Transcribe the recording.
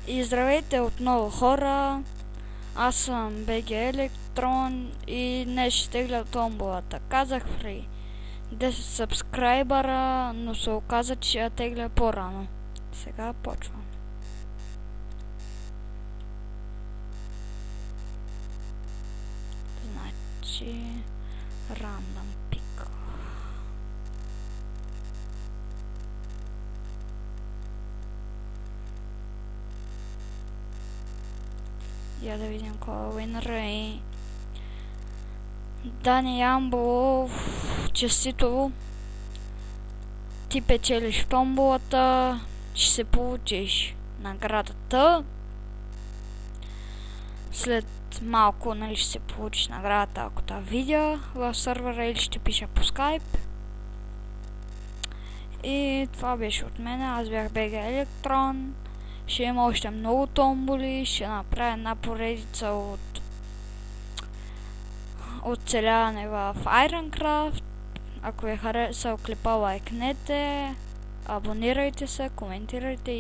И здравейте отново, хора! Аз съм BG Електрон и днес ще тегля томболата. Казах при 10 сабскрайбъра, но се оказа, че я тегля по-рано. Сега почвам. Значи... Random pick. Я да видим кой е уинър. Дани Ямболов, честито. Ти печелиш томболата, ще се получиш наградата. След малко, нали, ще се получиш наградата, ако та видя в сървъра или ще пиша по скайп. И това беше от мен. Аз бях BG Електрон. Ще има още много томболи. Ще направя една поредица от оцеляване в Ironcraft. Ако ви е харесал клипа, лайкнете, абонирайте се, коментирайте и